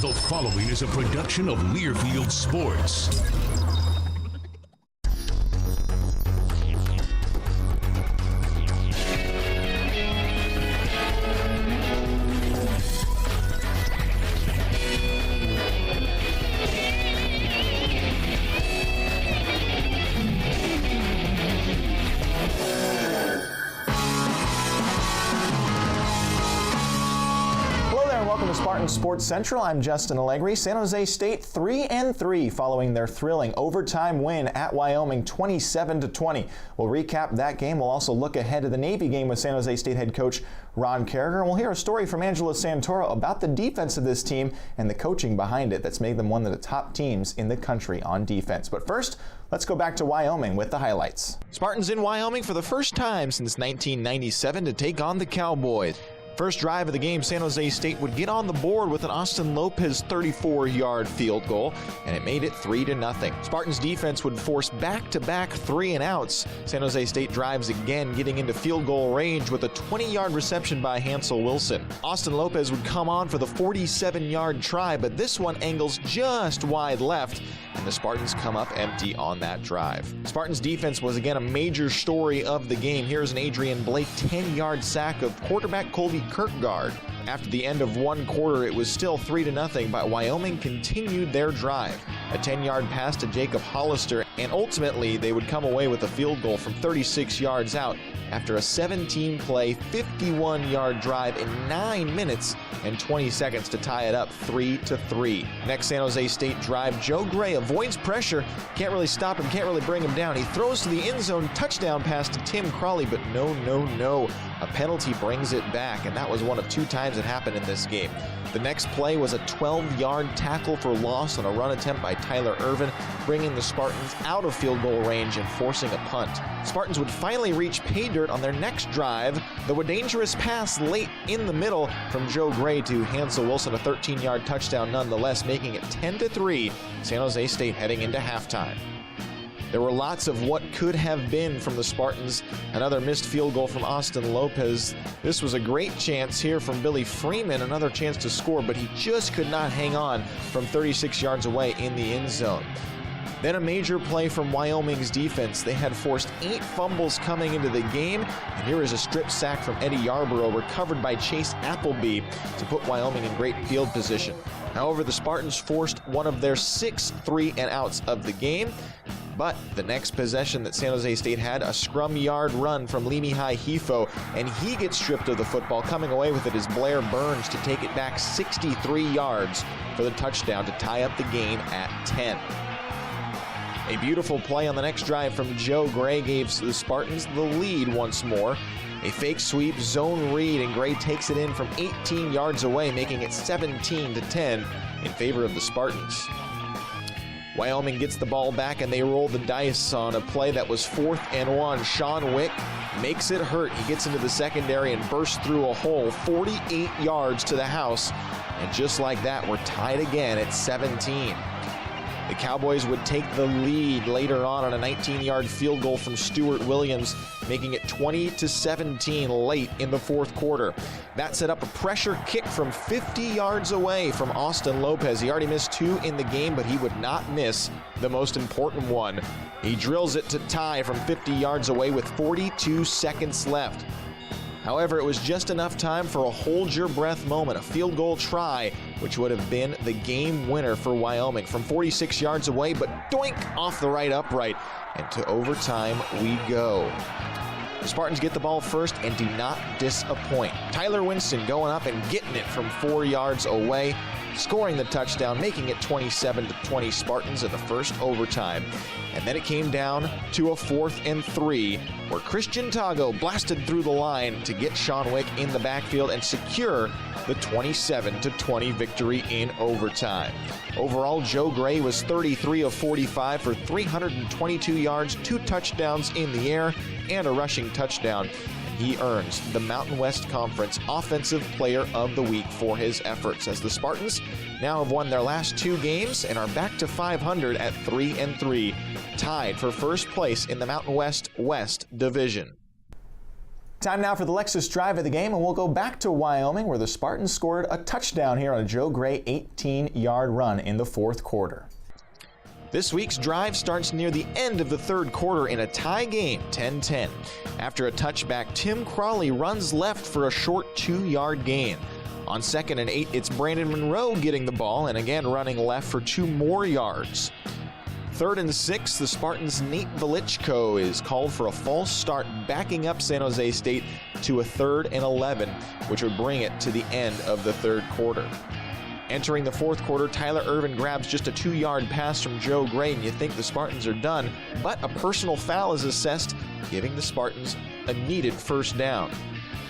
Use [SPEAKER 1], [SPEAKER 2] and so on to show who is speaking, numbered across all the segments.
[SPEAKER 1] The following is a production of Learfield Sports.
[SPEAKER 2] Welcome to Spartan Sports Central. I'm Justin Allegri. San Jose State 3-3 following their thrilling overtime win at Wyoming 27-20. We'll recap that game. We'll also look ahead to the Navy game with San Jose State head coach Ron Carragher. And we'll hear a story from Angela Santoro about the defense of this team and the coaching behind it that's made them one of the top teams in the country on defense. But first, let's go back to Wyoming with the highlights. Spartans in Wyoming for the first time since 1997 to take on the Cowboys. First drive of the game, San Jose State would get on the board with an Austin Lopez 34-yard field goal, and it made it 3-0. Spartans defense would force back-to-back 3-and-outs. San Jose State drives again, getting into field goal range with a 20-yard reception by Hansel Wilson. Austin Lopez would come on for the 47-yard try, but this one angles just wide left, and the Spartans come up empty on that drive. Spartans defense was again a major story of the game. Here's an Adrian Blake 10-yard sack of quarterback Colby Kirkgard. After the end of one quarter, it was still 3-0, but Wyoming continued their drive. A 10-yard pass to Jacob Hollister, and ultimately they would come away with a field goal from 36 yards out after a 17-play, 51-yard drive in 9 minutes and 20 seconds to tie it up 3-3. Next San Jose State drive, Joe Gray avoids pressure, can't really stop him, can't really bring him down. He throws to the end zone, touchdown pass to Tim Crawley, but no. A penalty brings it back, and that was one of 2 times it happened in this game. The next play was a 12-yard tackle for loss on a run attempt by Tyler Irvin, bringing the Spartans out of field goal range and forcing a punt. Spartans would finally reach pay dirt on their next drive, though a dangerous pass late in the middle from Joe Gray to Hansel Wilson, a 13-yard touchdown nonetheless, making it 10-3, San Jose State heading into halftime. There were lots of what could have been from the Spartans. Another missed field goal from Austin Lopez. This was a great chance here from Billy Freeman, another chance to score, but he just could not hang on from 36 yards away in the end zone. Then a major play from Wyoming's defense. They had forced 8 fumbles coming into the game, and here is a strip sack from Eddie Yarborough, recovered by Chase Appleby to put Wyoming in great field position. However, the Spartans forced one of their 6 3-and-outs of the game. But the next possession that San Jose State had, a scrum yard run from Lemihai Hifo, and he gets stripped of the football. Coming away with it is Blair Burns to take it back 63 yards for the touchdown to tie up the game at 10. A beautiful play on the next drive from Joe Gray gave the Spartans the lead once more. A fake sweep, zone read, and Gray takes it in from 18 yards away, making it 17-10 in favor of the Spartans. Wyoming gets the ball back, and they roll the dice on a play that was 4th and 1. Sean Wick makes it hurt. He gets into the secondary and bursts through a hole 48 yards to the house. And just like that, we're tied again at 17. The Cowboys would take the lead later on a 19-yard field goal from Stuart Williams, making it 20-17 late in the 4th quarter. That set up a pressure kick from 50 yards away from Austin Lopez. He already missed 2 in the game, but he would not miss the most important one. He drills it to tie from 50 yards away with 42 seconds left. However, it was just enough time for a hold-your-breath moment, a field goal try, which would have been the game winner for Wyoming from 46 yards away, but doink off the right upright, and to overtime we go. The Spartans get the ball first and do not disappoint. Tyler Winston going up and getting it from 4 yards away, scoring the touchdown, making it 27-20 Spartans in the first overtime. And then it came down to a 4th and 3, where Christian Tago blasted through the line to get Sean Wick in the backfield and secure the 27-20 victory in overtime. Overall, Joe Gray was 33 of 45 for 322 yards, 2 touchdowns in the air, and a rushing touchdown. He earns the Mountain West Conference Offensive Player of the Week for his efforts, as the Spartans now have won their last 2 games and are back to 500 at 3-3, tied for first place in the Mountain West Division. Time now for the Lexus Drive of the game, and we'll go back to Wyoming where the Spartans scored a touchdown here on a Joe Gray 18-yard run in the fourth quarter. This week's drive starts near the end of the third quarter in a tie game, 10-10. After a touchback, Tim Crawley runs left for a short 2-yard gain. On 2nd and 8, it's Brandon Monroe getting the ball and again running left for 2 more yards. 3rd and 6, the Spartans' Nate Velichko is called for a false start, backing up San Jose State to a 3rd and 11, which would bring it to the end of the third quarter. Entering the fourth quarter, Tyler Irvin grabs just a 2-yard pass from Joe Gray, and you think the Spartans are done, but a personal foul is assessed, giving the Spartans a needed first down.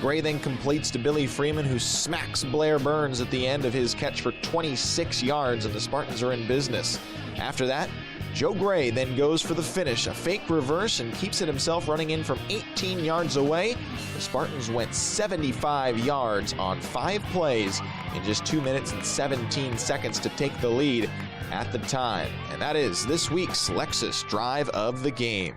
[SPEAKER 2] Gray then completes to Billy Freeman, who smacks Blair Burns at the end of his catch for 26 yards, and the Spartans are in business. After that, Joe Gray then goes for the finish, a fake reverse, and keeps it himself running in from 18 yards away. The Spartans went 75 yards on 5 plays in just 2 minutes and 17 seconds to take the lead at the time. And that is this week's Lexus Drive of the game.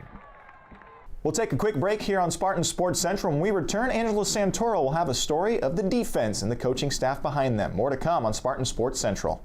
[SPEAKER 2] We'll take a quick break here on Spartan Sports Central. When we return, Angela Santoro will have a story of the defense and the coaching staff behind them. More to come on Spartan Sports Central.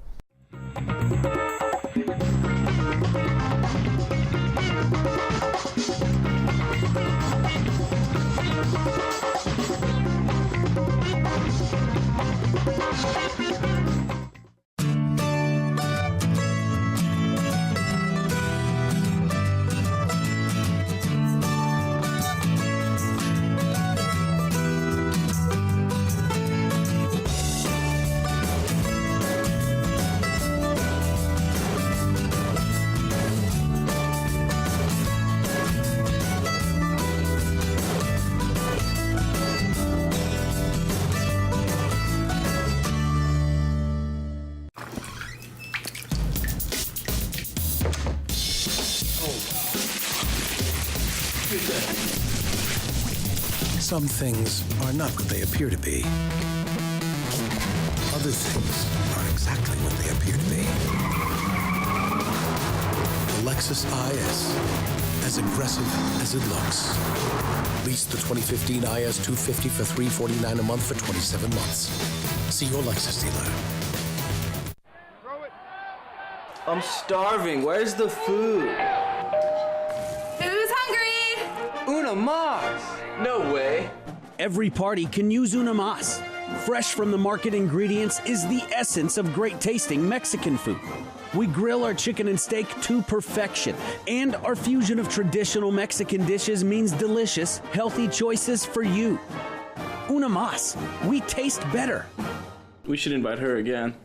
[SPEAKER 3] Some things are not what they appear to be. Other things are exactly what they appear to be. The Lexus IS, as aggressive as it looks. Lease the 2015 IS 250 for $349 a month for 27 months. See your Lexus dealer.
[SPEAKER 4] I'm starving. Where's the food?
[SPEAKER 5] Who's hungry?
[SPEAKER 4] Una Mas! No way.
[SPEAKER 6] Every party can use Una Mas. Fresh from the market ingredients is the essence of great tasting Mexican food. We grill our chicken and steak to perfection, and our fusion of traditional Mexican dishes means delicious, healthy choices for you. Una Mas, we taste better.
[SPEAKER 4] We should invite her again.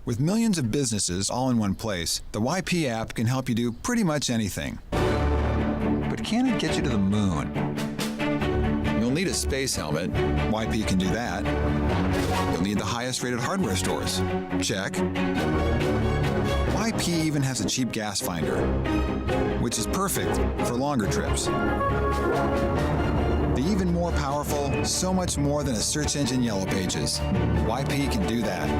[SPEAKER 7] With millions of businesses all in one place, the YP app can help you do pretty much anything. But can it get you to the moon? You'll need a space helmet. YP can do that. You'll need the highest rated hardware stores. Check. YP even has a cheap gas finder, which is perfect for longer trips. The even more powerful, so much more than a search engine Yellow Pages. YP can do that.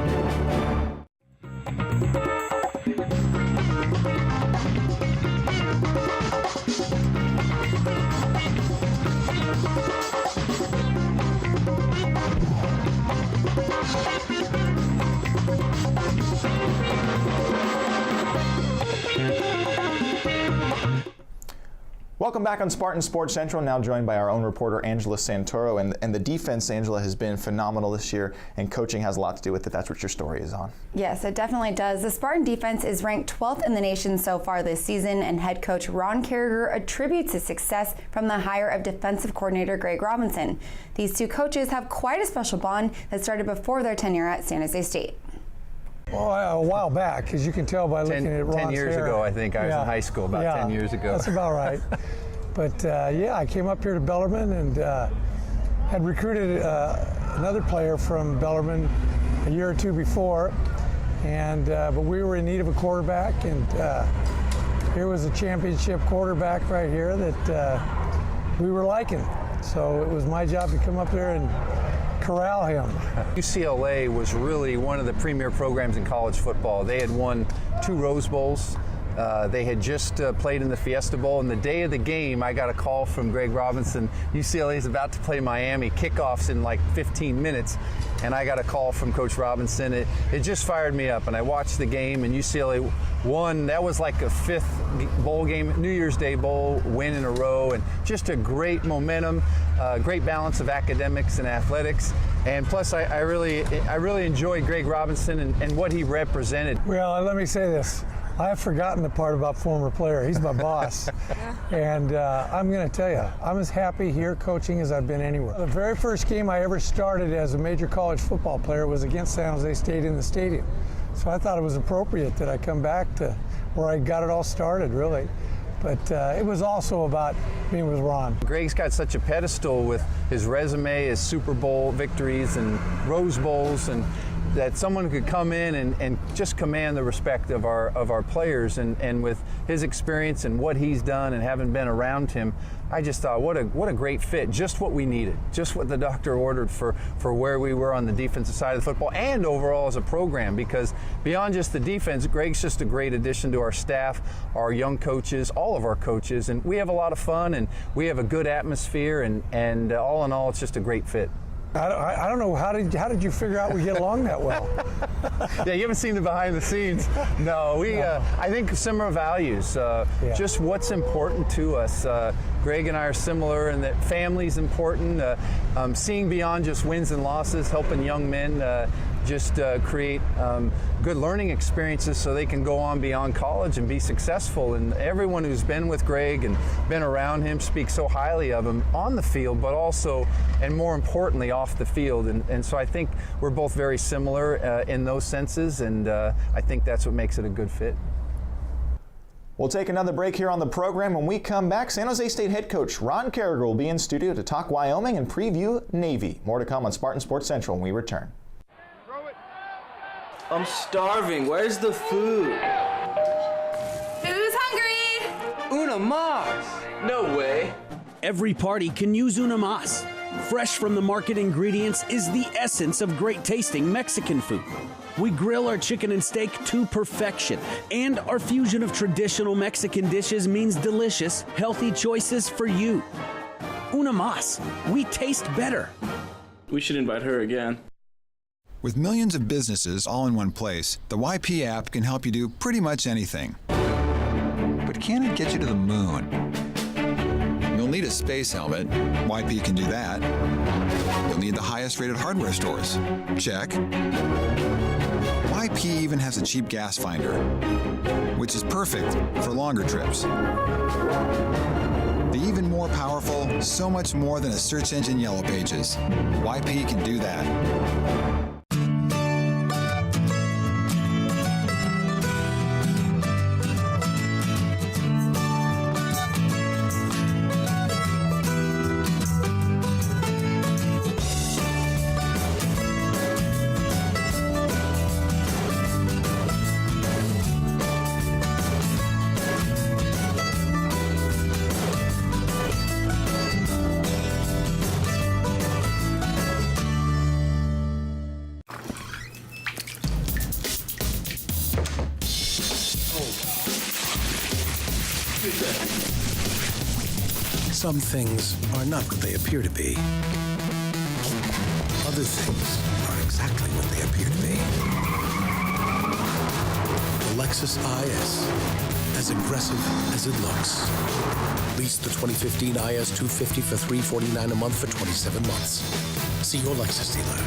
[SPEAKER 2] Welcome back on Spartan Sports Central, now joined by our own reporter Angela Santoro. And the defense, Angela, has been phenomenal this year, and coaching has a lot to do with it. That's what your story is on.
[SPEAKER 5] Yes, it definitely does. The Spartan defense is ranked 12th in the nation so far this season, and head coach Ron Carriger attributes his success from the hire of defensive coordinator Greg Robinson. These two coaches have quite a special bond that started before their tenure at San Jose State.
[SPEAKER 8] Well, a while back, as you can tell by looking at Ron's
[SPEAKER 9] 10 years
[SPEAKER 8] hair.
[SPEAKER 9] ago, I think. I was in high school about 10 years ago.
[SPEAKER 8] That's about right. But yeah, I came up here to Bellarmine and had recruited another player from Bellarmine a year or two before, and but we were in need of a quarterback, and here was a championship quarterback right here that we were liking. So it was my job to come up there and corral him.
[SPEAKER 9] UCLA was really one of the premier programs in college football. They had won 2 Rose Bowls They had just played in the Fiesta Bowl, and the day of the game, I got a call from Greg Robinson. UCLA is about to play Miami. Kickoffs in like 15 minutes, and I got a call from Coach Robinson. It just fired me up, and I watched the game, and UCLA won. That was like a 5th bowl game, New Year's Day bowl win in a row, and just a great momentum, great balance of academics and athletics. And plus, I really enjoyed Greg Robinson and what he represented.
[SPEAKER 8] Well, let me say this. I have forgotten the part about former player. He's my boss. And I'm going to tell you, I'm as happy here coaching as I've been anywhere. The very first game I ever started as a major college football player was against San Jose State in the stadium. So I thought it was appropriate that I come back to where I got it all started, really. But it was also about being with Ron.
[SPEAKER 9] Greg's got such a pedestal with his resume, his Super Bowl victories and Rose Bowls, and that someone could come in and just command the respect of our players, and with his experience and what he's done and having been around him, I just thought what a great fit, just what we needed, just what the doctor ordered for where we were on the defensive side of the football and overall as a program, because beyond just the defense, Greg's just a great addition to our staff, our young coaches, all of our coaches, and we have a lot of fun and we have a good atmosphere, and all in all, it's just a great fit.
[SPEAKER 8] I don't know, how did you figure out we get along that well?
[SPEAKER 9] Yeah, you haven't seen the behind the scenes. No, I think similar values, just what's important to us. Greg and I are similar in that family's important, seeing beyond just wins and losses, helping young men just create good learning experiences so they can go on beyond college and be successful. And everyone who's been with Greg and been around him speaks so highly of him on the field, but also, and more importantly, off the field. And so I think we're both very similar in those senses, and I think that's what makes it a good fit.
[SPEAKER 2] We'll take another break here on the program. When we come back, San Jose State head coach Ron Carriger will be in studio to talk Wyoming and preview Navy. More to come on Spartan Sports Central when we return.
[SPEAKER 4] I'm starving. Where's the food?
[SPEAKER 10] Who's hungry?
[SPEAKER 4] Una mas! No way.
[SPEAKER 6] Every party can use una mas. Fresh from the market ingredients is the essence of great tasting Mexican food. We grill our chicken and steak to perfection, and our fusion of traditional Mexican dishes means delicious, healthy choices for you. Una mas. We taste better.
[SPEAKER 4] We should invite her again.
[SPEAKER 7] With millions of businesses all in one place, the YP app can help you do pretty much anything. But can it get you to the moon? You'll need a space helmet. YP can do that. You'll need the highest rated hardware stores. Check. YP even has a cheap gas finder, which is perfect for longer trips. The even more powerful, so much more than a search engine Yellow Pages. YP can do that.
[SPEAKER 3] Some things are not what they appear to be. Other things are exactly what they appear to be. The Lexus IS, as aggressive as it looks. Lease the 2015 IS 250 for $349 a month for 27 months. See your Lexus dealer.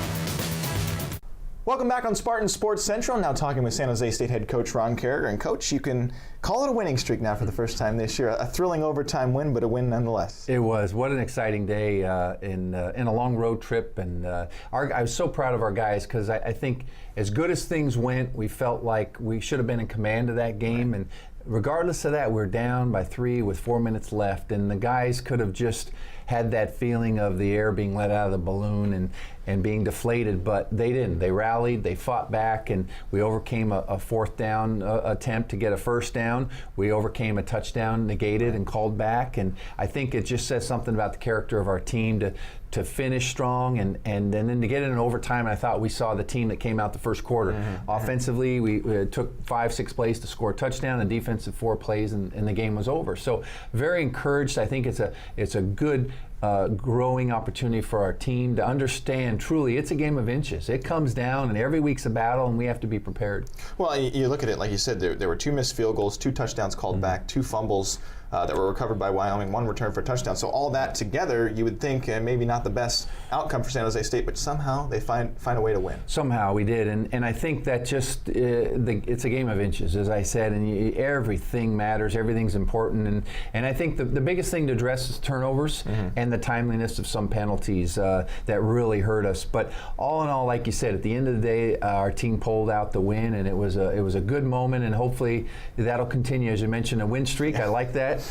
[SPEAKER 2] Welcome back on Spartan Sports Central. Now talking with San Jose State head coach Ron Carriger. And coach, you can call it a winning streak now for the first time this year. A thrilling overtime win, but a win nonetheless.
[SPEAKER 9] It was. What an exciting day in a long road trip. And I was so proud of our guys, because I think as good as things went, we felt like we should have been in command of that game. Right. And regardless of that, we're down by 3 with 4 minutes left. And the guys could have just had that feeling of the air being let out of the balloon and being deflated, but they didn't. They rallied, they fought back, and we overcame a fourth down attempt to get a first down. We overcame a touchdown negated and called back, and I think it just says something about the character of our team to to finish strong and then to get it in overtime. I thought we saw the team that came out the first quarter. Offensively, we took 5-6 plays to score a touchdown, and defensive 4 plays, and the game was over. So very encouraged. I think it's a good growing opportunity for our team to understand truly it's a game of inches. It comes down, and every week's a battle, and we have to be prepared.
[SPEAKER 2] Well, you look at it, like you said, there were 2 missed field goals, 2 touchdowns called back, 2 fumbles that were recovered by Wyoming, 1 return for a touchdown. So all that together, you would think maybe not the best outcome for San Jose State, but somehow they find a way to win.
[SPEAKER 9] Somehow we did, and I think that just it's a game of inches, as I said, and everything matters, everything's important, and I think the biggest thing to address is turnovers and the timeliness of some penalties that really hurt us. But all in all, like you said, at the end of the day, our team pulled out the win, and it was a good moment, and hopefully that'll continue. As you mentioned, a win streak. I like that.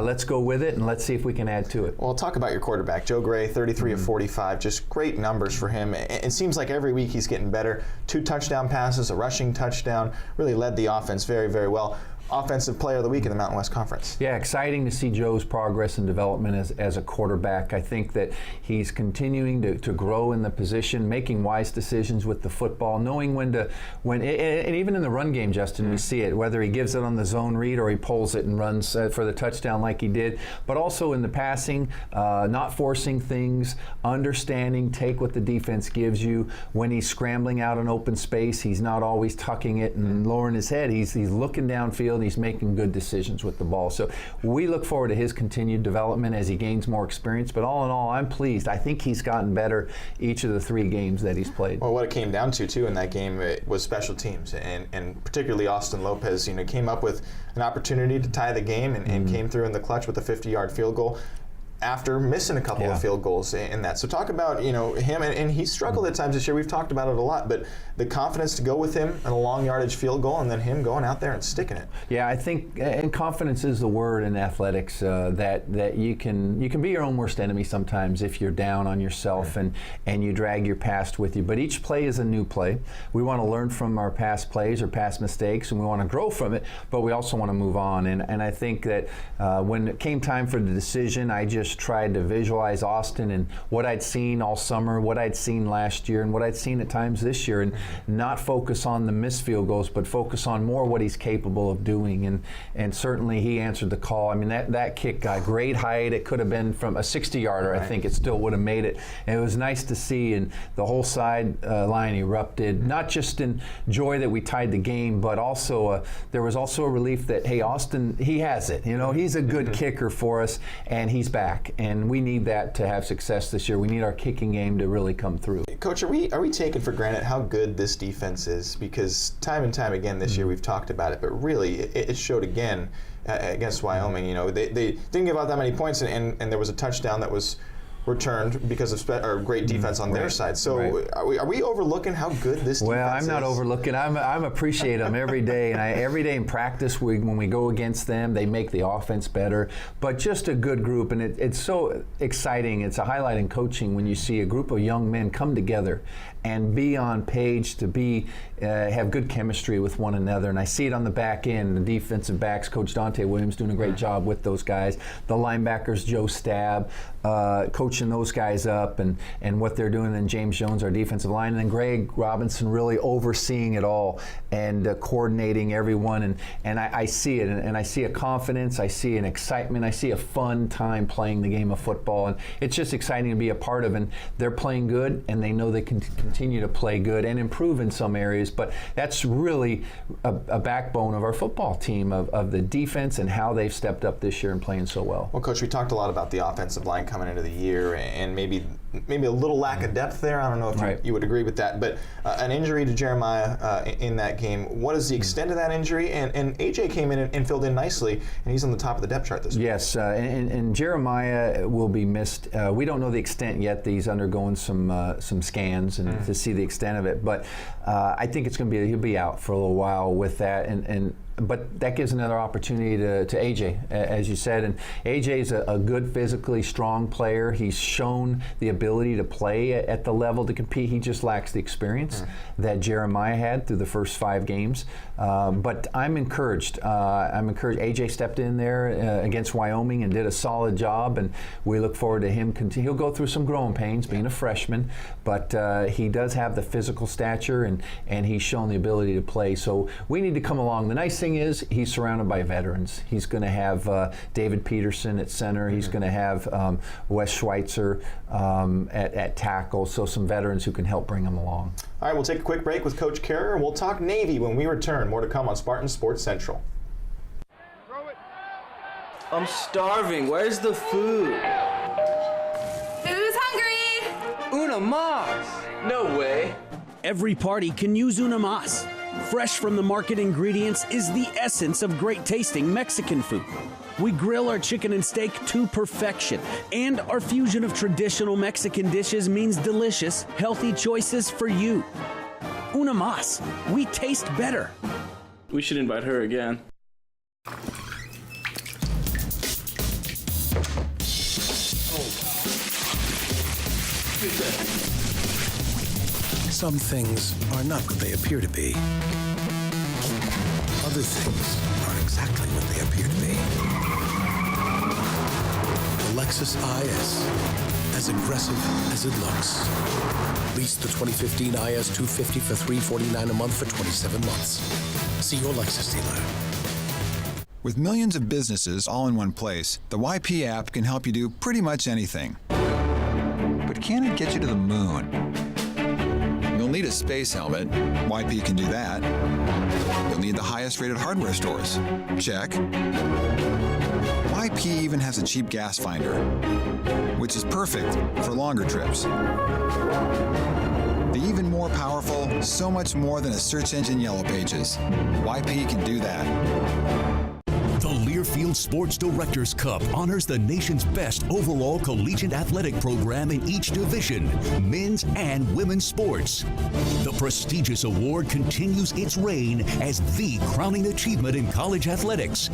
[SPEAKER 9] Let's go with it, and let's see if we can add to it.
[SPEAKER 2] Well, talk about your quarterback, Joe Gray, 33 of 45, just great numbers for him. It seems like every week he's getting better. 2 touchdown passes, a rushing touchdown, really led the offense very, very well. Offensive Player of the Week in the Mountain West Conference.
[SPEAKER 9] Yeah, exciting to see Joe's progress and development as a quarterback. I think that he's continuing to grow in the position, making wise decisions with the football, knowing when and even in the run game, Justin, we see it, whether he gives it on the zone read or he pulls it and runs for the touchdown like he did, but also in the passing, not forcing things, understanding, take what the defense gives you. When he's scrambling out an open space, he's not always tucking it and lowering his head. He's looking downfield. He's making good decisions with the ball. So we look forward to his continued development as he gains more experience. But all in all, I'm pleased. I think he's gotten better each of the 3 games that he's played.
[SPEAKER 2] Well, what it came down to, too, in that game was special teams. And particularly Austin Lopez, came up with an opportunity to tie the game and came through in the clutch with a 50-yard field goal after missing a couple of field goals in that. So talk about him, and he struggled at times this year. We've talked about it a lot, but the confidence to go with him in a long yardage field goal, and then him going out there and sticking it.
[SPEAKER 9] Yeah, I think, and confidence is the word in athletics, that you can be your own worst enemy sometimes if you're down on yourself and you drag your past with you. But each play is a new play. We want to learn from our past plays or past mistakes, and we want to grow from it, but we also want to move on. And I think that when it came time for the decision, I just tried to visualize Austin and what I'd seen all summer, what I'd seen last year, and what I'd seen at times this year, and not focus on the missed field goals, but focus on more what he's capable of doing. And certainly he answered the call. I mean, that kick got great height. It could have been from a 60-yarder. I think it still would have made it. And it was nice to see, and the whole side line erupted, not just in joy that we tied the game, but also there was also a relief that, hey, Austin, he has it. He's a good kicker for us, and he's back. And we need that to have success this year. We need our kicking game to really come through.
[SPEAKER 2] Coach, are we taking for granted how good this defense is? Because time and time again this year we've talked about it, but really it showed again against Wyoming. They didn't give out that many points, and there was a touchdown that was returned because of great defense on their side. So are we overlooking how good this defense is?
[SPEAKER 9] Well, I'm not overlooking. I'm appreciate them every day, and every day in practice when we go against them, they make the offense better. But just a good group, and it's so exciting. It's a highlight in coaching when you see a group of young men come together and be on page to have good chemistry with one another. And I see it on the back end. The defensive backs, Coach Dante Williams, doing a great job with those guys. The linebackers, Joe Stab, coaching those guys up and what they're doing. And James Jones, our defensive line. And then Greg Robinson really overseeing it all and coordinating everyone. And I see it. And I see a confidence. I see an excitement. I see a fun time playing the game of football. And it's just exciting to be a part of. And they're playing good, and they know they can continue to play good and improve in some areas. But that's really a backbone of our football team, of the defense and how they've stepped up this year and playing so well.
[SPEAKER 2] Well, Coach, we talked a lot about the offensive line coming into the year and maybe a little lack of depth there. I don't know if you would agree with that. But an injury to Jeremiah in that game, what is the extent of that injury? And AJ came in and filled in nicely, and he's on the top of the depth chart this week.
[SPEAKER 9] Yes, and Jeremiah will be missed. We don't know the extent yet. He's undergoing some scans and to see the extent of it. But I think it's going to be, he'll be out for a little while with that. And but that gives another opportunity to AJ, as you said. And AJ's a good, physically strong player. He's shown the ability to play at the level to compete. He just lacks the experience that Jeremiah had through the first 5 games. But I'm encouraged. AJ stepped in there against Wyoming and did a solid job, and we look forward to him continue. He'll go through some growing pains being a freshman, but he does have the physical stature, and he's shown the ability to play. So we need to come along. The nice thing is he's surrounded by veterans. He's going to have David Peterson at center. He's going to have Wes Schweitzer at tackle. So some veterans who can help bring him along.
[SPEAKER 2] All right, we'll take a quick break with Coach Carrier, and we'll talk Navy when we return. More to come on Spartan Sports Central.
[SPEAKER 4] I'm starving. Where's the food?
[SPEAKER 10] Who's hungry?
[SPEAKER 4] Una mas! No way.
[SPEAKER 6] Every party can use una mas. Fresh from the market ingredients is the essence of great tasting Mexican food. We grill our chicken and steak to perfection, and our fusion of traditional Mexican dishes means delicious, healthy choices for you. Una mas. We taste better.
[SPEAKER 4] We should invite her again.
[SPEAKER 3] Some things are not what they appear to be. Other things are exactly what they appear to be. The Lexus IS, as aggressive as it looks. Lease the 2015 IS 250 for $349 a month for 27 months. See your Lexus dealer.
[SPEAKER 7] With millions of businesses all in one place, the YP app can help you do pretty much anything. But can it get you to the moon? You'll need a space helmet. YP can do that. You'll need the highest rated hardware stores. Check. YP even has a cheap gas finder, which is perfect for longer trips. The even more powerful, so much more than a search engine yellow pages. YP can do that.
[SPEAKER 1] The Learfield Sports Directors Cup honors the nation's best overall collegiate athletic program in each division, men's and women's sports. The prestigious award continues its reign as the crowning achievement in college athletics.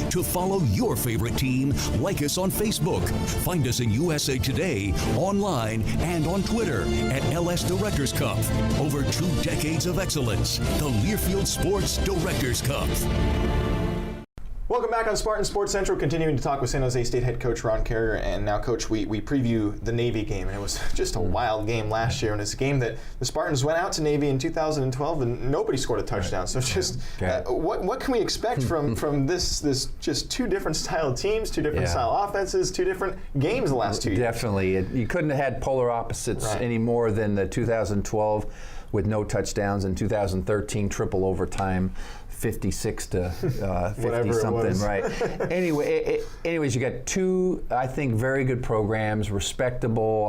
[SPEAKER 1] To follow your favorite team, like us on Facebook. Find us in USA Today, online, and on Twitter at LS Directors Cup. Over 2 decades of excellence, the Learfield Sports Directors Cup.
[SPEAKER 2] Welcome back on Spartan Sports Central, continuing to talk with San Jose State head coach Ron Carrier. And now, Coach, we preview the Navy game, and it was just a wild game last year. And it's a game that the Spartans went out to Navy in 2012, and nobody scored a touchdown. So just what can we expect from this just 2 different style teams, 2 different style offenses, 2 different games the last 2 years?
[SPEAKER 9] Definitely. You couldn't have had polar opposites any more than the 2012 with no touchdowns, and 2013 triple overtime. 56 to 50 something, right? Anyways, you got 2, I think, very good programs, respectable.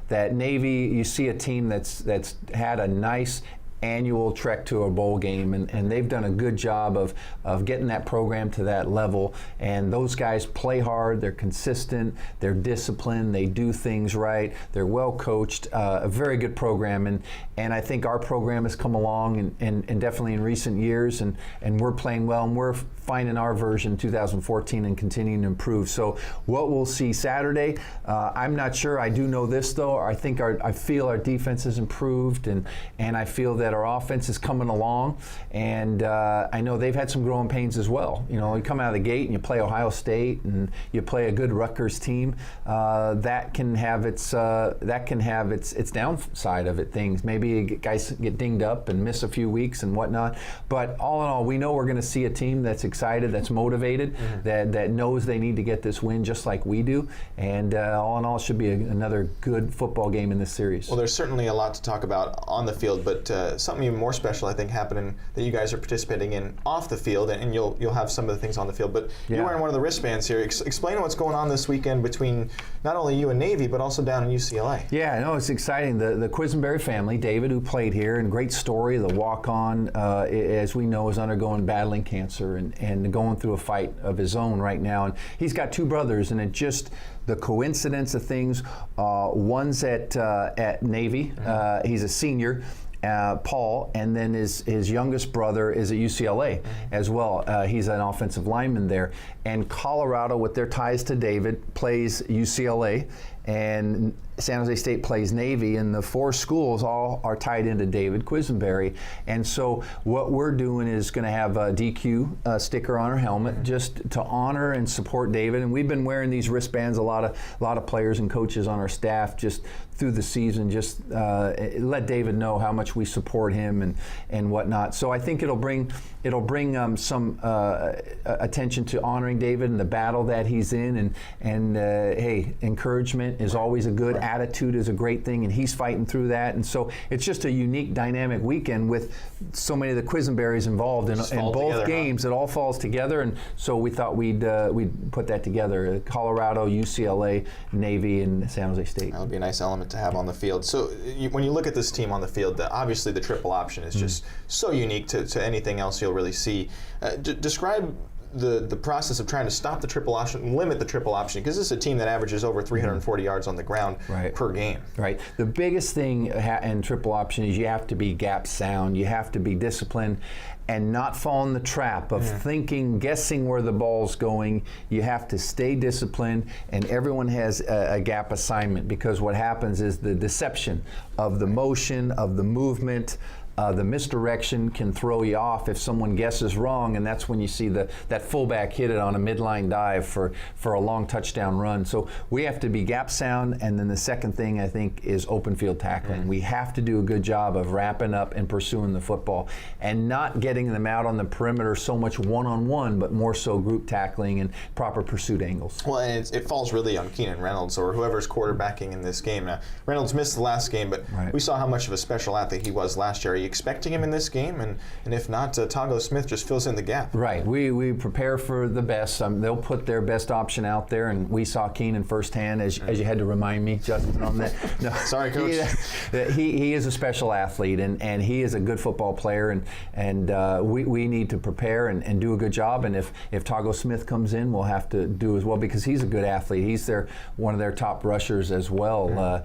[SPEAKER 9] That Navy, you see a team that's had a nice annual trek to a bowl game, and they've done a good job of getting that program to that level. And those guys play hard, they're consistent, they're disciplined, they do things right, they're well coached, a very good program. And I think our program has come along and definitely in recent years, and we're playing well, and we're finding our version 2014 and continuing to improve. So what we'll see Saturday, I'm not sure. I do know this though. I feel our defense has improved, and I feel that our offense is coming along, and I know they've had some growing pains as well. You know, you come out of the gate and you play Ohio State and you play a good Rutgers team. That can have its downside of it. Things maybe guys get dinged up and miss a few weeks and whatnot. But all in all, we know we're going to see a team that's excited, that's motivated, that knows they need to get this win just like we do. And all in all, it should be another good football game in this series.
[SPEAKER 2] Well, there's certainly a lot to talk about on the field, but something even more special, I think, happening that you guys are participating in off the field, and you'll have some of the things on the field. But you're wearing one of the wristbands here. Explain what's going on this weekend between not only you and Navy, but also down in UCLA.
[SPEAKER 9] Yeah, no, it's exciting. The Quisenberry family, David, who played here, and great story. The walk-on, as we know, is battling cancer and going through a fight of his own right now. And he's got 2 brothers, and it just the coincidence of things. One's at Navy. He's a senior. Paul, and then his youngest brother is at UCLA as well. He's an offensive lineman there. And Colorado, with their ties to David, plays UCLA, and San Jose State plays Navy, and the 4 schools all are tied into David Quisenberry. And so what we're doing is going to have a DQ sticker on our helmet just to honor and support David. And we've been wearing these wristbands, a lot of players and coaches on our staff just through the season, just let David know how much we support him and whatnot. So I think it'll bring some attention to honoring David and the battle that he's in, and hey, encouragement is always a good. Right. Attitude is a great thing, and he's fighting through that. And so it's just a unique, dynamic weekend with so many of the Quisenberries involved in both together, games. Huh? It all falls together, and so we thought we'd put that together. Colorado, UCLA, Navy, and San Jose State.
[SPEAKER 2] That would be a nice element to have on the field. So when you look at this team on the field, obviously the triple option is just so unique to anything else you'll really see. Describe the process of trying to stop the triple option, limit the triple option, because this is a team that averages over 340 yards on the ground per game. Right.
[SPEAKER 9] The biggest thing in triple option is you have to be gap sound. You have to be disciplined and not fall in the trap of thinking, guessing where the ball's going. You have to stay disciplined, and everyone has a gap assignment, because what happens is the deception of the motion, of the movement, the misdirection can throw you off if someone guesses wrong, and that's when you see that fullback hit it on a midline dive for a long touchdown run. So we have to be gap sound, and then the second thing I think is open field tackling. We have to do a good job of wrapping up and pursuing the football and not getting them out on the perimeter so much one-on-one, but more so group tackling and proper pursuit angles.
[SPEAKER 2] Well, and it falls really on Keenan Reynolds or whoever's quarterbacking in this game. Now, Reynolds missed the last game, but we saw how much of a special athlete he was last year. Are you expecting him in this game? And if not, Tago Smith just fills in the gap.
[SPEAKER 9] Right. We prepare for the best. They'll put their best option out there, and we saw Keenan firsthand, as you had to remind me, Justin, on that. No,
[SPEAKER 2] sorry, Coach.
[SPEAKER 9] He is a special athlete, and he is a good football player, and we need to prepare and do a good job. And if Tago Smith comes in, we'll have to do as well, because he's a good athlete. He's one of their top rushers as well.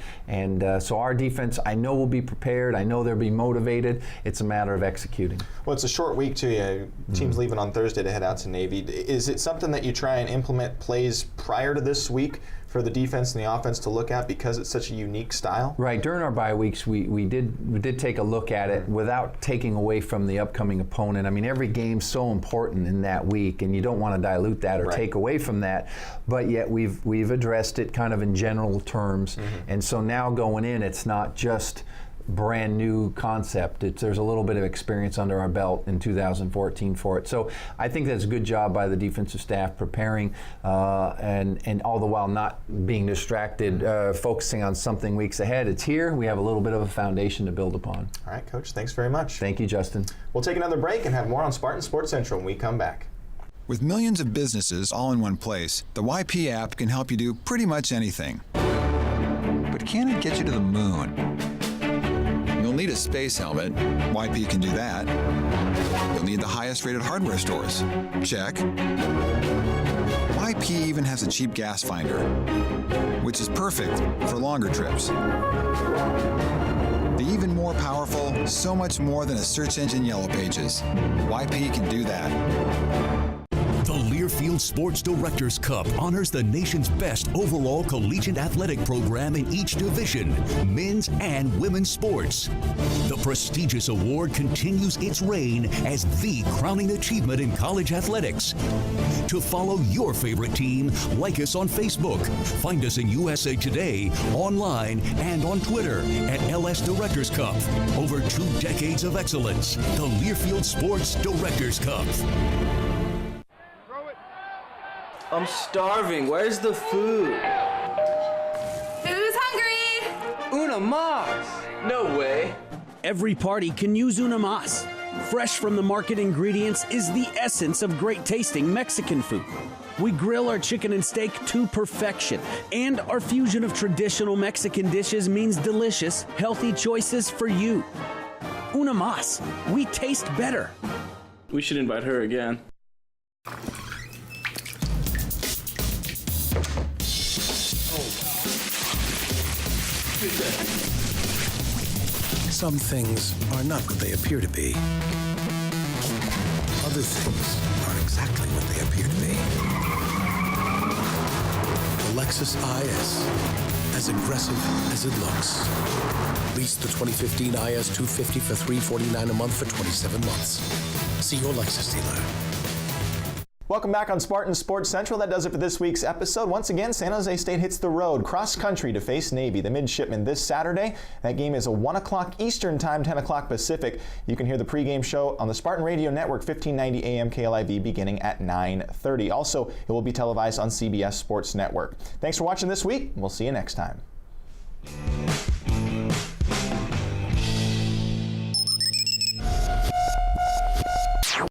[SPEAKER 9] So our defense, I know, will be prepared. I know they'll be motivated. It's a matter of executing.
[SPEAKER 2] Well, it's a short week too. Teams leaving on Thursday to head out to Navy. Is it something that you try and implement plays prior to this week for the defense and the offense to look at, because it's such a unique style?
[SPEAKER 9] Right. During our bye weeks, we did take a look at it without taking away from the upcoming opponent. I mean, every game's so important in that week, and you don't want to dilute that or take away from that. But yet we've addressed it kind of in general terms, and so now going in, it's not just brand new concept. There's a little bit of experience under our belt in 2014 for it. So I think that's a good job by the defensive staff preparing and all the while not being distracted, focusing on something weeks ahead. It's here. We have a little bit of a foundation to build upon.
[SPEAKER 2] All right, Coach. Thanks very much.
[SPEAKER 9] Thank you, Justin.
[SPEAKER 2] We'll take another break and have more on Spartan Sports Central when we come back.
[SPEAKER 7] With millions of businesses all in one place, the YP app can help you do pretty much anything. But can it get you to the moon? You'll need a space helmet. YP can do that. You'll need the highest rated hardware stores. Check. YP even has a cheap gas finder, which is perfect for longer trips. The even more powerful, so much more than a search engine Yellow Pages. YP can do that.
[SPEAKER 1] The Learfield Sports Directors Cup honors the nation's best overall collegiate athletic program in each division, men's and women's sports. The prestigious award continues its reign as the crowning achievement in college athletics. To follow your favorite team, like us on Facebook. Find us in USA Today, online, and on Twitter at LS Directors Cup. Over 2 decades of excellence, the Learfield Sports Directors Cup.
[SPEAKER 4] I'm starving. Where's the food?
[SPEAKER 10] Who's hungry?
[SPEAKER 4] Una mas! No way.
[SPEAKER 6] Every party can use una mas. Fresh from the market ingredients is the essence of great tasting Mexican food. We grill our chicken and steak to perfection, and our fusion of traditional Mexican dishes means delicious, healthy choices for you. Una mas. We taste better.
[SPEAKER 4] We should invite her again.
[SPEAKER 3] Some things are not what they appear to be. Other things are exactly what they appear to be. The Lexus IS, as aggressive as it looks. Lease the 2015 IS 250 for $349 a month for 27 months. See your Lexus dealer.
[SPEAKER 2] Welcome back on Spartan Sports Central. That does it for this week's episode. Once again, San Jose State hits the road cross country to face Navy, the midshipmen, this Saturday. That game is a 1 o'clock Eastern Time, 10 o'clock Pacific. You can hear the pregame show on the Spartan Radio Network, 1590 AM KLIV, beginning at 9:30. Also, it will be televised on CBS Sports Network. Thanks for watching this week. We'll see you next time.